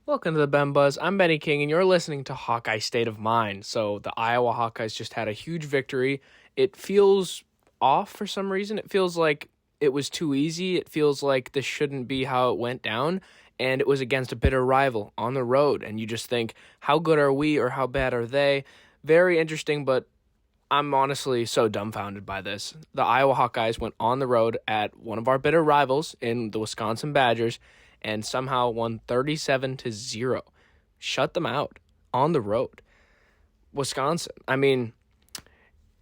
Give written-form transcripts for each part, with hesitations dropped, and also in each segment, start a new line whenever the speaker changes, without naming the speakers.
Welcome to the Ben Buzz. I'm Benny King, and you're listening to Hawkeye State of Mind. So the Iowa Hawkeyes just had a huge victory. It feels off for some reason. It feels like it was too easy. It feels like this shouldn't be how it went down. And it was against a bitter rival on the road. And you just think, how good are we or how bad are they? Very interesting, but I'm honestly so dumbfounded by this. The Iowa Hawkeyes went on the road at one of our bitter rivals in the Wisconsin Badgers and somehow won 37-0. Shut them out on the road. Wisconsin. I mean,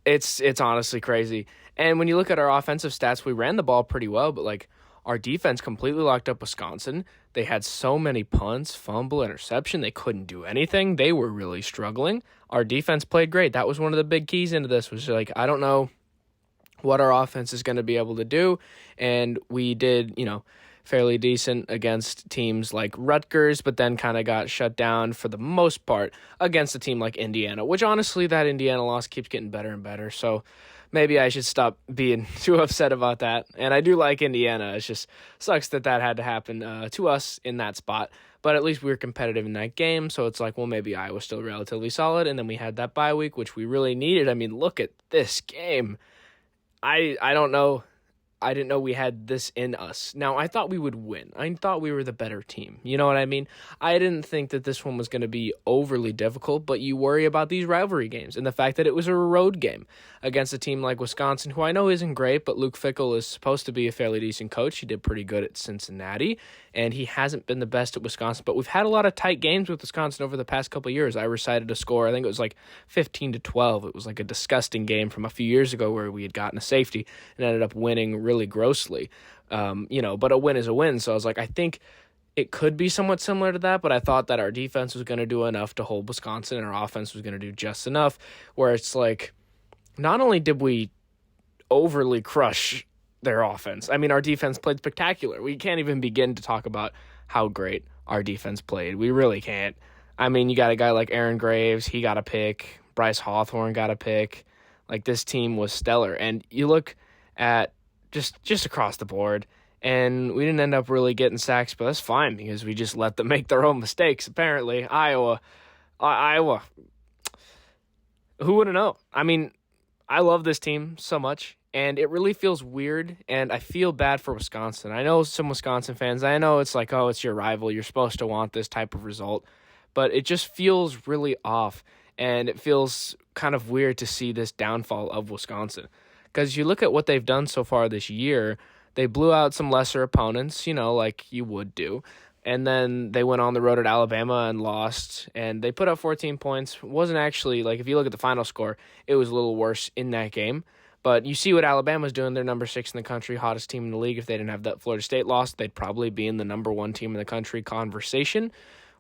it's honestly crazy. And when you look at our offensive stats, we ran the ball pretty well, but like our defense completely locked up Wisconsin. They had so many punts, fumble, interception. They couldn't do anything. They were really struggling. Our defense played great. That was one of the big keys into this. Was like, I don't know what our offense is going to be able to do, and we did, fairly decent against teams like Rutgers, but then kind of got shut down for the most part against a team like Indiana, which honestly, that Indiana loss keeps getting better and better. So maybe I should stop being too upset about that. And I do like Indiana. It just sucks that had to happen to us in that spot. But at least we were competitive in that game. So it's like, well, maybe Iowa's still relatively solid. And then we had that bye week, which we really needed. I mean, look at this game. I don't know. I didn't know we had this in us. Now, I thought we would win. I thought we were the better team. You know what I mean? I didn't think that this one was going to be overly difficult, but you worry about these rivalry games and the fact that it was a road game against a team like Wisconsin, who I know isn't great, but Luke Fickell is supposed to be a fairly decent coach. He did pretty good at Cincinnati, and he hasn't been the best at Wisconsin, but we've had a lot of tight games with Wisconsin over the past couple of years. I recited a score. I think it was like 15-12. It was like a disgusting game from a few years ago where we had gotten a safety and ended up winning really grossly. But a win is a win. So I was like, I think it could be somewhat similar to that, but I thought that our defense was going to do enough to hold Wisconsin and our offense was going to do just enough, where it's like, not only did we overly crush their offense, I mean, our defense played spectacular. We can't even begin to talk about how great our defense played. We really can't. I mean, you got a guy like Aaron Graves, he got a pick. Bryce Hawthorne got a pick. Like, this team was stellar. And you look at just across the board, and we didn't end up really getting sacks, but that's fine because we just let them make their own mistakes. Apparently, Iowa, who would have known? I mean, I love this team so much, and it really feels weird, and I feel bad for Wisconsin. I know some Wisconsin fans, I know it's like, oh, it's your rival, you're supposed to want this type of result, but it just feels really off, and it feels kind of weird to see this downfall of Wisconsin. Because you look at what they've done so far this year, they blew out some lesser opponents, like you would do. And then they went on the road at Alabama and lost. And they put up 14 points. It wasn't actually, like, if you look at the final score, it was a little worse in that game. But you see what Alabama's doing. They're number 6 in the country, hottest team in the league. If they didn't have that Florida State loss, they'd probably be in the number 1 team in the country conversation.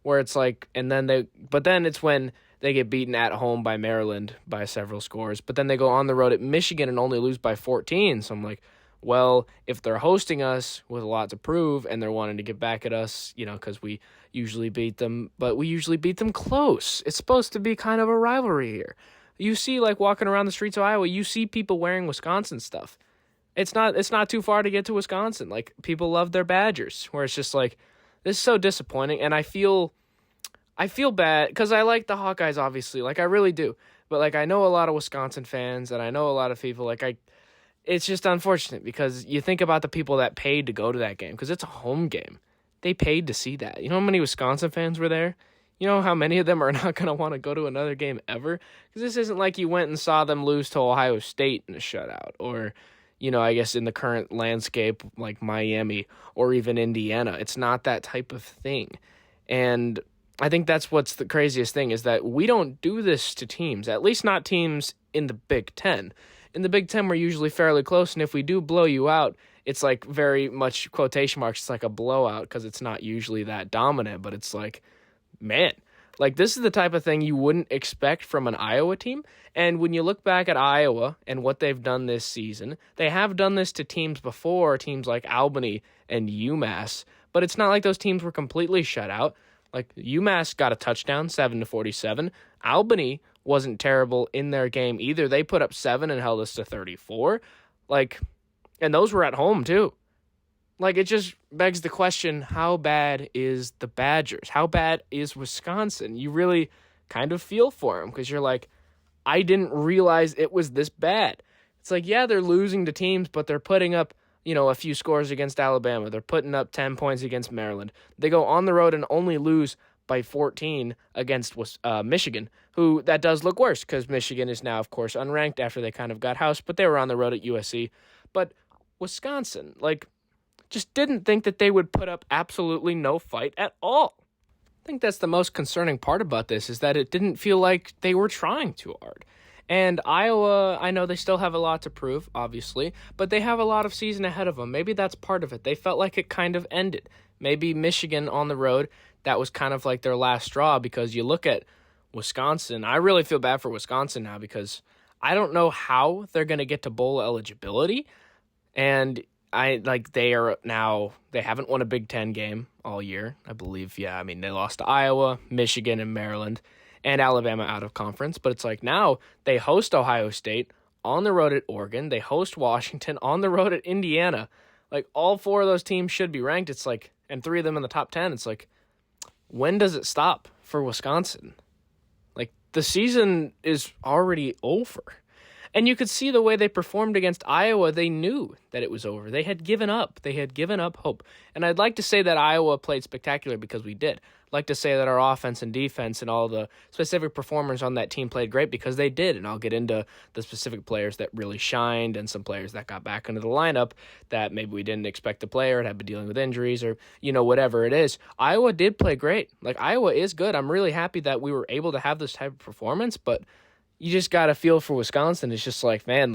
Where it's like, but then it's when they get beaten at home by Maryland by several scores. But then they go on the road at Michigan and only lose by 14. So I'm like, well, if they're hosting us with a lot to prove and they're wanting to get back at us, because we usually beat them, but we usually beat them close. It's supposed to be kind of a rivalry here. You see, like, walking around the streets of Iowa, you see people wearing Wisconsin stuff. It's not too far to get to Wisconsin. Like, people love their Badgers, where it's just like, this is so disappointing, and I feel bad because I like the Hawkeyes, obviously, like I really do. But like I know a lot of Wisconsin fans, and I know a lot of people. It's just unfortunate because you think about the people that paid to go to that game because it's a home game. They paid to see that. You know how many Wisconsin fans were there? You know how many of them are not going to want to go to another game ever? Because this isn't like you went and saw them lose to Ohio State in a shutout, or I guess in the current landscape, like Miami or even Indiana. It's not that type of thing. And I think that's what's the craziest thing is that we don't do this to teams, at least not teams in the Big Ten. In the Big Ten, we're usually fairly close, and if we do blow you out, it's like very much quotation marks. It's like a blowout because it's not usually that dominant, but it's like, man, like this is the type of thing you wouldn't expect from an Iowa team. And when you look back at Iowa and what they've done this season, they have done this to teams before, teams like Albany and UMass, but it's not like those teams were completely shut out. Like UMass got a touchdown, 7-47. Albany wasn't terrible in their game either. They put up 7 and held us to 34. And those were at home too. Like, it just begs the question, how bad is the Badgers? How bad is Wisconsin? You really kind of feel for them because you're like, I didn't realize it was this bad. It's like, yeah, they're losing to teams, but they're putting up, a few scores against Alabama. They're putting up 10 points against Maryland. They go on the road and only lose by 14 against Michigan, who that does look worse because Michigan is now, of course, unranked after they kind of got housed, but they were on the road at USC. But Wisconsin, just didn't think that they would put up absolutely no fight at all. I think that's the most concerning part about this, is that it didn't feel like they were trying too hard. And Iowa, I know they still have a lot to prove, obviously, but they have a lot of season ahead of them. Maybe that's part of it. They felt like it kind of ended. Maybe Michigan on the road, that was kind of like their last straw, because you look at Wisconsin. I really feel bad for Wisconsin now because I don't know how they're going to get to bowl eligibility. And they haven't won a Big Ten game all year, I believe. Yeah, I mean, they lost to Iowa, Michigan, and Maryland, and Alabama out of conference. But it's like now they host Ohio State on the road at Oregon. They host Washington on the road at Indiana. Like, all four of those teams should be ranked. It's like, and three of them in the top 10. It's like, when does it stop for Wisconsin? Like, the season is already over. And you could see the way they performed against Iowa. They knew that it was over. They had given up. They had given up hope. And I'd like to say that Iowa played spectacular because we did. I'd like to say that our offense and defense and all the specific performers on that team played great because they did. And I'll get into the specific players that really shined and some players that got back into the lineup that maybe we didn't expect to play or had been dealing with injuries or, whatever it is. Iowa did play great. Iowa is good. I'm really happy that we were able to have this type of performance, but you just got to feel for Wisconsin. It's just like, man,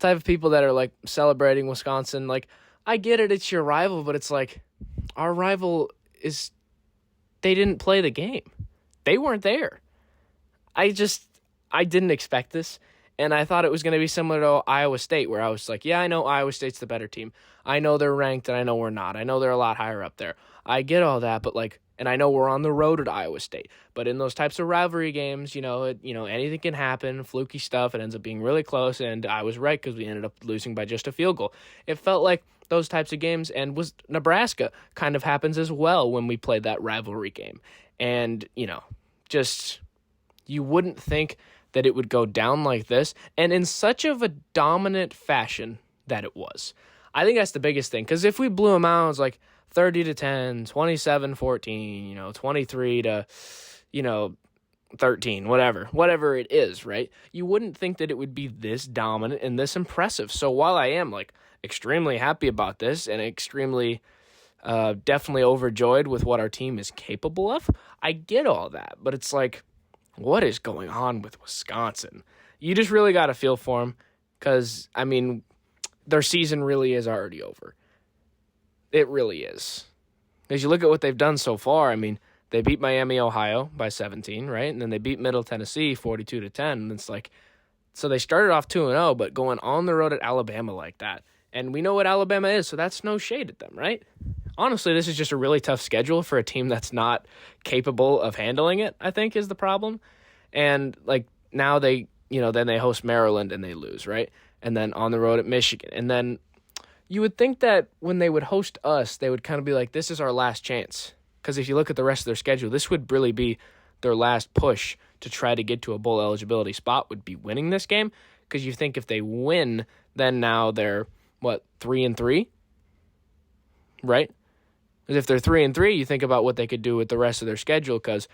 type of people that are celebrating Wisconsin. I get it, it's your rival, but it's like our rival they didn't play the game. They weren't there. I didn't expect this. And I thought it was going to be similar to Iowa State, where I was like, yeah, I know Iowa State's the better team. I know they're ranked and I know we're not. I know they're a lot higher up there. I get all that, but and I know we're on the road at Iowa State, but in those types of rivalry games, anything can happen, fluky stuff. It ends up being really close, and I was right because we ended up losing by just a field goal. It felt like those types of games, and Nebraska kind of happens as well when we played that rivalry game. And, you wouldn't think that it would go down like this, and in such of a dominant fashion that it was. I think that's the biggest thing, because if we blew them out, it was 30-10, 27-14, 23 to, 13, whatever it is, right? You wouldn't think that it would be this dominant and this impressive. So while I am extremely happy about this and extremely definitely overjoyed with what our team is capable of, I get all that. But it's what is going on with Wisconsin? You just really got to feel for them because, their season really is already over. It really is. As you look at what they've done so far, they beat Miami, Ohio by 17, right? And then they beat Middle Tennessee 42-10. And it's so they started off 2-0, but going on the road at Alabama like that. And we know what Alabama is, so that's no shade at them, right? Honestly, this is just a really tough schedule for a team that's not capable of handling it, I think, is the problem. And now they, then they host Maryland and they lose, right? And then on the road at Michigan. And then you would think that when they would host us, they would kind of be like, this is our last chance. Because if you look at the rest of their schedule, this would really be their last push to try to get to a bowl eligibility spot, would be winning this game. Because you think if they win, then now they're, 3-3? Right? Because if they're 3-3, you think about what they could do with the rest of their schedule. Because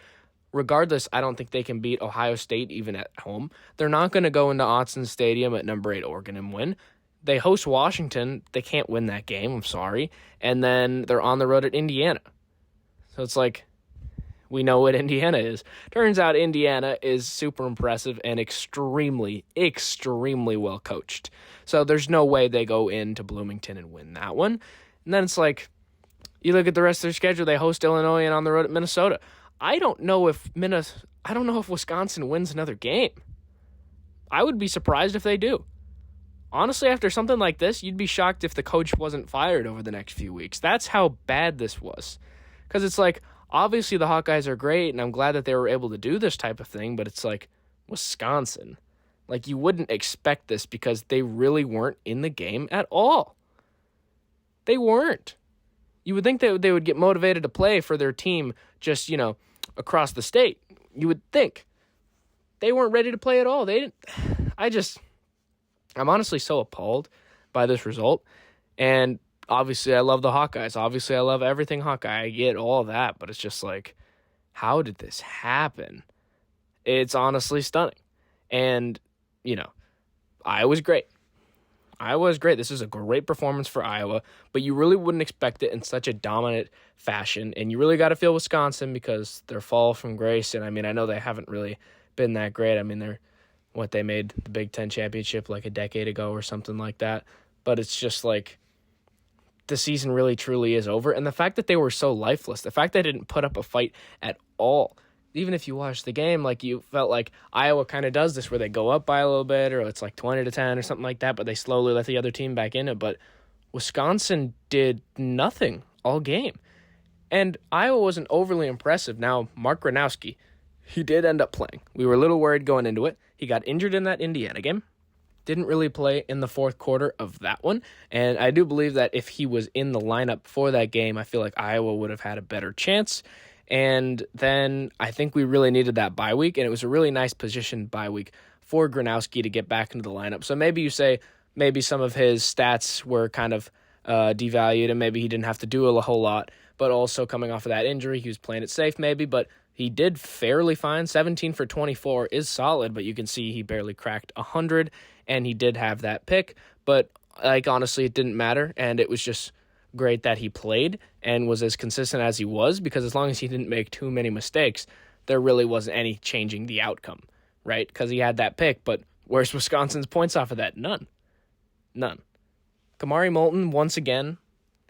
regardless, I don't think they can beat Ohio State even at home. They're not going to go into Autzen Stadium at number 8 Oregon and win. They host Washington. They can't win that game. I'm sorry. And then they're on the road at Indiana. So it's we know what Indiana is. Turns out Indiana is super impressive and extremely, extremely well coached. So there's no way they go into Bloomington and win that one. And then it's you look at the rest of their schedule. They host Illinois and on the road at Minnesota. I don't know if Wisconsin wins another game. I would be surprised if they do. Honestly, after something like this, you'd be shocked if the coach wasn't fired over the next few weeks. That's how bad this was. Because it's obviously the Hawkeyes are great, and I'm glad that they were able to do this type of thing, but it's Wisconsin. You wouldn't expect this because they really weren't in the game at all. They weren't. You would think that they would get motivated to play for their team just, across the state. You would think. They weren't ready to play at all. They didn't. I'm honestly so appalled by this result. And obviously I love the Hawkeyes. Obviously I love everything Hawkeye. I get all that, but it's just like, how did this happen? It's honestly stunning. And, Iowa's great. Iowa's great. This is a great performance for Iowa, but you really wouldn't expect it in such a dominant fashion. And you really got to feel Wisconsin because their fall from grace. And I know they haven't really been that great. They made the Big Ten championship like a decade ago or something like that. But it's just like the season really truly is over. And the fact that they were so lifeless, the fact that they didn't put up a fight at all, even if you watch the game, like you felt like Iowa kind of does this where they go up by a little bit or it's like 20-10 or something like that, but they slowly let the other team back in it. But Wisconsin did nothing all game. And Iowa wasn't overly impressive. Now, Mark Gronowski, he did end up playing. We were a little worried going into it. He got injured in that Indiana game. Didn't really play in the fourth quarter of that one. And I do believe that if he was in the lineup for that game, I feel like Iowa would have had a better chance. And then I think we really needed that bye week, and it was a really nice position bye week for Gronowski to get back into the lineup. So maybe you say maybe some of his stats were kind of devalued, and maybe he didn't have to do a whole lot, but also coming off of that injury, he was playing it safe maybe, but he did fairly fine. 17 for 24 is solid, but you can see he barely cracked 100, and he did have that pick, but honestly, it didn't matter, and it was just great that he played and was as consistent as he was, because as long as he didn't make too many mistakes, there really wasn't any changing the outcome, right? Because he had that pick, but where's Wisconsin's points off of that? None. Kamari Moulton, once again,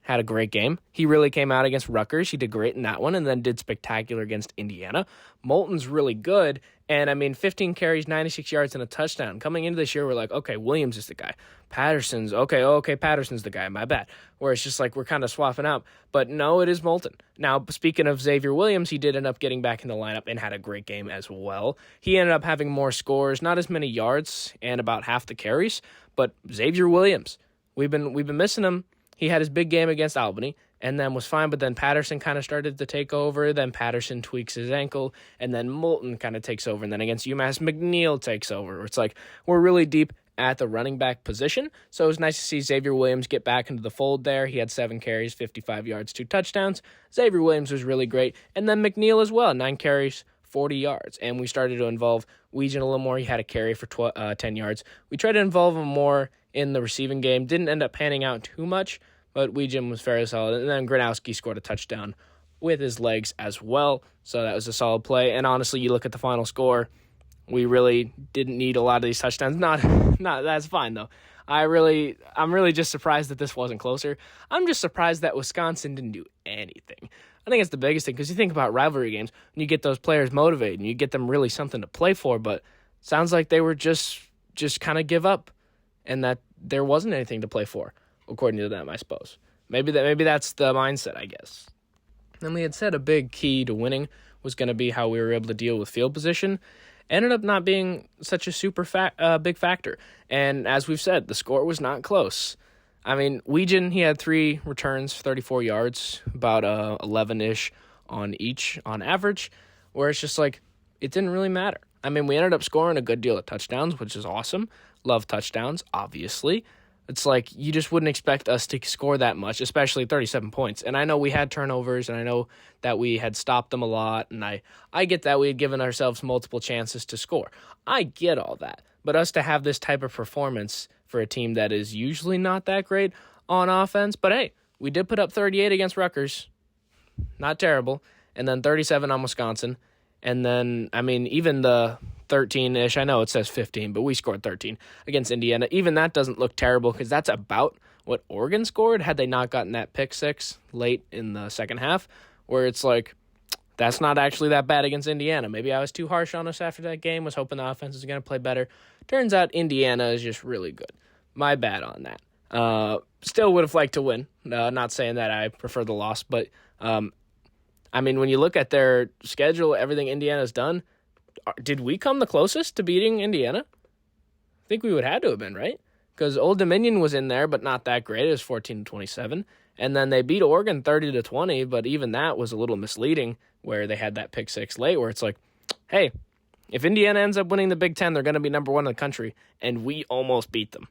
had a great game. He really came out against Rutgers. He did great in that one and then did spectacular against Indiana. Moulton's really good, and 15 carries, 96 yards, and a touchdown. Coming into this year, we're like, okay, Williams is the guy. Patterson's the guy, my bad. Where it's just like we're kind of swapping out. But no, it is Moulton. Now, speaking of Xavier Williams, he did end up getting back in the lineup and had a great game as well. He ended up having more scores, not as many yards, and about half the carries. But Xavier Williams, we've been missing him. He had his big game against Albany and then was fine, but then Patterson kind of started to take over. Then Patterson tweaks his ankle, and then Moulton kind of takes over. And then against UMass, McNeil takes over. It's like we're really deep at the running back position. So it was nice to see Xavier Williams get back into the fold there. He had 7 carries, 55 yards, 2 touchdowns. Xavier Williams was really great. And then McNeil as well, 9 carries, 40 yards. And we started to involve Weegan a little more. He had a carry for 10 yards. We tried to involve him more in the receiving game. Didn't end up panning out too much, but Weegan was fairly solid. And then Gronowski scored a touchdown with his legs as well. So that was a solid play. And honestly, you look at the final score, we really didn't need a lot of these touchdowns. Not that's fine though. I'm really just surprised that this wasn't closer. I'm just surprised that Wisconsin didn't do anything. I think it's the biggest thing, because you think about rivalry games, and you get those players motivated, and you get them really something to play for, but it sounds like they were just kind of give up, and that there wasn't anything to play for, according to them, I suppose. Maybe that's the mindset, I guess. And we had said a big key to winning was going to be how we were able to deal with field position. Ended up not being such a super big factor. And as we've said, the score was not close. Weegan, he had 3 returns, 34 yards, about 11-ish on each on average, where it's just like, it didn't really matter. We ended up scoring a good deal of touchdowns, which is awesome. Love touchdowns, obviously. It's like you just wouldn't expect us to score that much, especially 37 points. And I know we had turnovers, and I know that we had stopped them a lot, and I get that we had given ourselves multiple chances to score. I get all that. But us to have this type of performance for a team that is usually not that great on offense, but hey, we did put up 38 against Rutgers. Not terrible. And then 37 on Wisconsin. And then, even the 13-ish, I know it says 15, but we scored 13 against Indiana. Even that doesn't look terrible, because that's about what Oregon scored had they not gotten that pick 6 late in the second half, where it's like, that's not actually that bad against Indiana. Maybe I was too harsh on us after that game, was hoping the offense was going to play better. Turns out Indiana is just really good. My bad on that. Still would have liked to win. Not saying that I prefer the loss, but when you look at their schedule, everything Indiana's done, did we come the closest to beating Indiana? I think we would have had to have been, right? Because Old Dominion was in there, but not that great. It was 14-27. And then they beat Oregon 30-20, but even that was a little misleading where they had that pick six late where it's like, hey, if Indiana ends up winning the Big Ten, they're going to be number one in the country, and we almost beat them.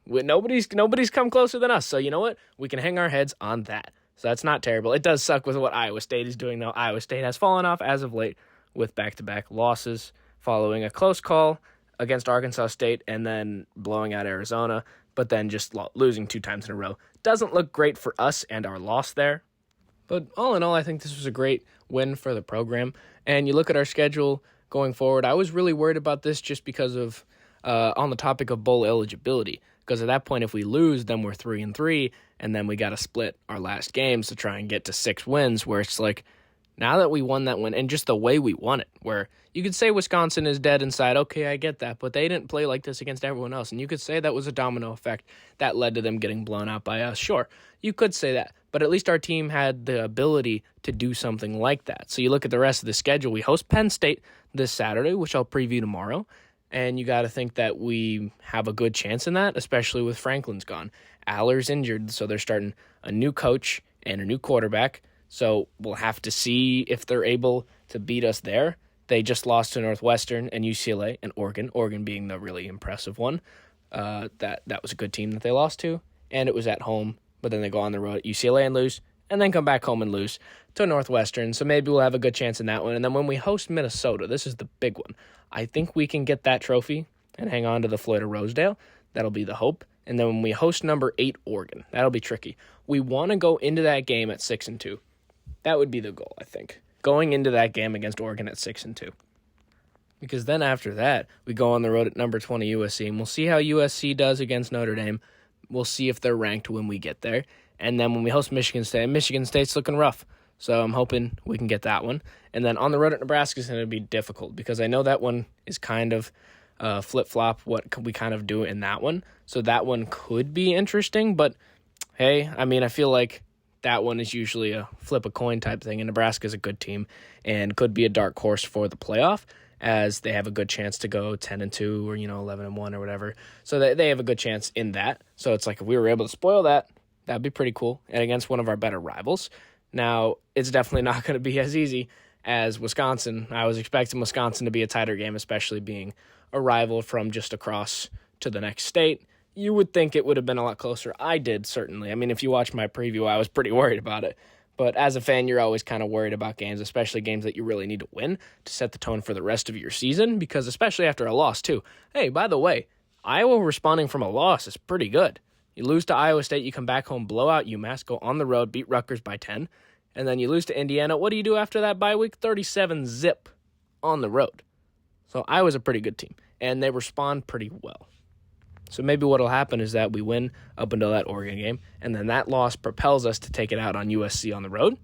Nobody's come closer than us, so you know what? We can hang our heads on that. So that's not terrible. It does suck with what Iowa State is doing, though. Iowa State has fallen off as of late with back-to-back losses following a close call against Arkansas State and then blowing out Arizona, but then just losing 2 times in a row. Doesn't look great for us and our loss there. But all in all, I think this was a great win for the program. And you look at our schedule going forward, I was really worried about this just because of, on the topic of bowl eligibility. Because at that point, if we lose, then we're 3-3, and then we got to split our last games to try and get to 6 wins, where it's like, now that we won that win, and just the way we won it, where you could say Wisconsin is dead inside, okay, I get that, but they didn't play like this against everyone else, and you could say that was a domino effect that led to them getting blown out by us. Sure, you could say that, but at least our team had the ability to do something like that. So you look at the rest of the schedule, we host Penn State this Saturday, which I'll preview tomorrow, and you got to think that we have a good chance in that, especially with Franklin's gone. Aller's injured, so they're starting a new coach and a new quarterback. So we'll have to see if they're able to beat us there. They just lost to Northwestern and UCLA and Oregon, Oregon being the really impressive one. That was a good team that they lost to, and it was at home. But then they go on the road at UCLA and lose, and then come back home and lose to Northwestern. So maybe we'll have a good chance in that one. And then when we host Minnesota, this is the big one. I think we can get that trophy and hang on to the Floyd of Rosedale. That'll be the hope. And then when we host number 8 Oregon, that'll be tricky. We want to go into that game at 6-2. That would be the goal, I think. Going into that game against Oregon at 6-2. Because then after that, we go on the road at number 20 USC, and we'll see how USC does against Notre Dame. We'll see if they're ranked when we get there. And then when we host Michigan State's looking rough. So I'm hoping we can get that one. And then on the road at Nebraska is going to be difficult because I know that one is kind of flip-flop what we kind of do in that one. So that one could be interesting. But, hey, I mean, I feel like that one is usually a flip-a-coin type thing. And Nebraska is a good team and could be a dark horse for the playoff as they have a good chance to go 10-2 or, 11-1 or whatever. So they have a good chance in that. So it's like if we were able to spoil that, that'd be pretty cool. And against one of our better rivals. Now, it's definitely not going to be as easy as Wisconsin. I was expecting Wisconsin to be a tighter game, especially being a rival from just across to the next state. You would think it would have been a lot closer. I did, certainly. I mean, if you watch my preview, I was pretty worried about it. But as a fan, you're always kind of worried about games, especially games that you really need to win to set the tone for the rest of your season, because especially after a loss, too. Hey, by the way, Iowa responding from a loss is pretty good. You lose to Iowa State, you come back home, blow out UMass, go on the road, beat Rutgers by 10, and then you lose to Indiana. What do you do after that bye week? 37-zip on the road. So Iowa's a pretty good team, and they respond pretty well. So maybe what will happen is that we win up until that Oregon game, and then that loss propels us to take it out on USC on the road.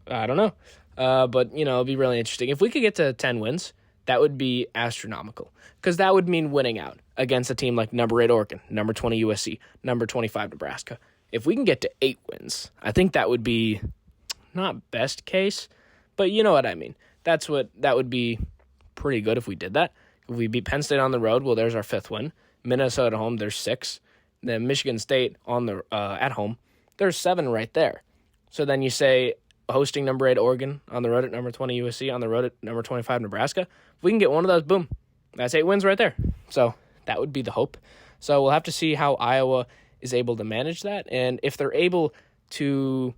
I don't know. But, it'll be really interesting. If we could get to 10 wins, that would be astronomical, because that would mean winning out against a team like number 8 Oregon, number 20 USC, number 25 Nebraska. If we can get to 8 wins, I think that would be not best case, but you know what I mean. That would be pretty good if we did that. If we beat Penn State on the road, well, there's our 5th win. Minnesota at home, there's 6. Then Michigan State on the at home, there's 7 right there. So then you say hosting number 8 Oregon, on the road at number 20 USC, on the road at number 25 Nebraska. If we can get one of those, boom, that's 8 wins right there. So that would be the hope. So we'll have to see how Iowa is able to manage that. And if they're able to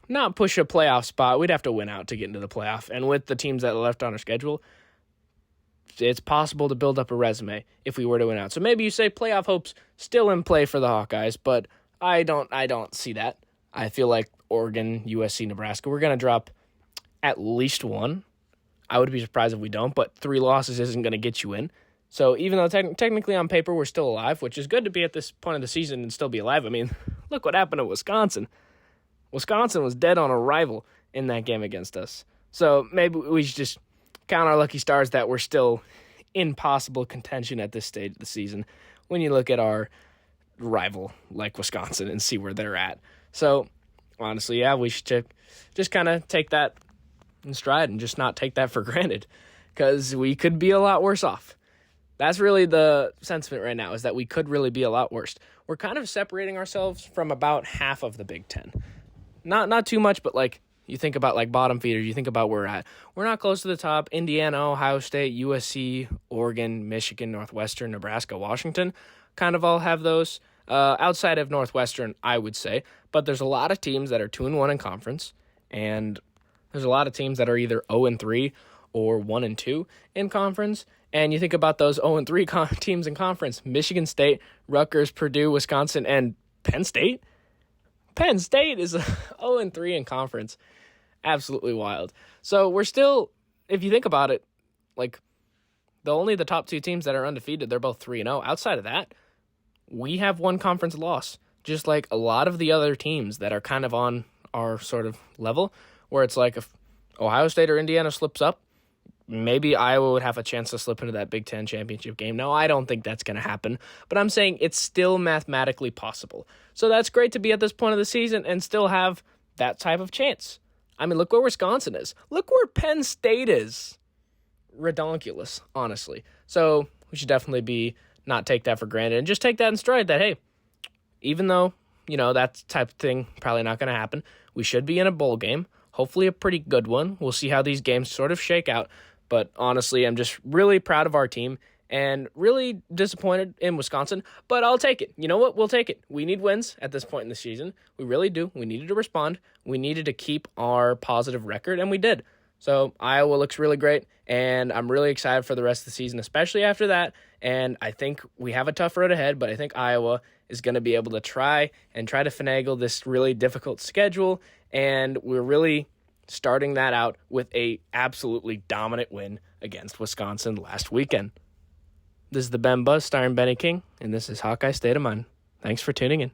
not push a playoff spot, we'd have to win out to get into the playoff. And with the teams that are left on our schedule, it's possible to build up a resume if we were to win out. So maybe you say playoff hopes still in play for the Hawkeyes, but I don't see that. I feel like Oregon, USC, Nebraska, we're going to drop at least 1. I would be surprised if we don't, but 3 losses isn't going to get you in. So even though technically on paper we're still alive, which is good to be at this point of the season and still be alive. I mean, look what happened to Wisconsin. Wisconsin was dead on arrival in that game against us. So maybe we should just count our lucky stars that we're still in possible contention at this stage of the season when you look at our rival like Wisconsin and see where they're at. So honestly, yeah, we should just kind of take that in stride and just not take that for granted, because we could be a lot worse off. That's really the sentiment right now, is that we could really be a lot worse. We're kind of separating ourselves from about half of the Big Ten. Not too much, but like you think about like bottom feeders, you think about where we're at. We're not close to the top. Indiana, Ohio State, USC, Oregon, Michigan, Northwestern, Nebraska, Washington kind of all have those. Outside of Northwestern, I would say. But there's a lot of teams that are 2-1 in conference, and there's a lot of teams that are either 0-3 or 1-2 in conference. And you think about those 0-3 teams in conference: Michigan State, Rutgers, Purdue, Wisconsin, and Penn State. Penn State is 0-3 in conference. Absolutely wild. So we're still, if you think about it, like the top two teams that are undefeated, they're both 3-0. Outside of that, we have one conference loss, just like a lot of the other teams that are kind of on our sort of level, where it's like if Ohio State or Indiana slips up, maybe Iowa would have a chance to slip into that Big Ten championship game. No, I don't think that's going to happen, but I'm saying it's still mathematically possible. So that's great to be at this point of the season and still have that type of chance. I mean, look where Wisconsin is. Look where Penn State is. Redonkulous, honestly. So we should definitely not take that for granted and just take that in stride that, hey, even though, that type of thing probably not going to happen, we should be in a bowl game, hopefully a pretty good one. We'll see how these games sort of shake out. But honestly, I'm just really proud of our team and really disappointed in Wisconsin, but I'll take it. You know what? We'll take it. We need wins at this point in the season. We really do. We needed to respond. We needed to keep our positive record, and we did. So Iowa looks really great, and I'm really excited for the rest of the season, especially after that. And I think we have a tough road ahead, but I think Iowa is going to be able to try to finagle this really difficult schedule, and we're really starting that out with a absolutely dominant win against Wisconsin last weekend. This is the Ben Buzz starring Benny King, and this is Hawkeye State of Mind. Thanks for tuning in.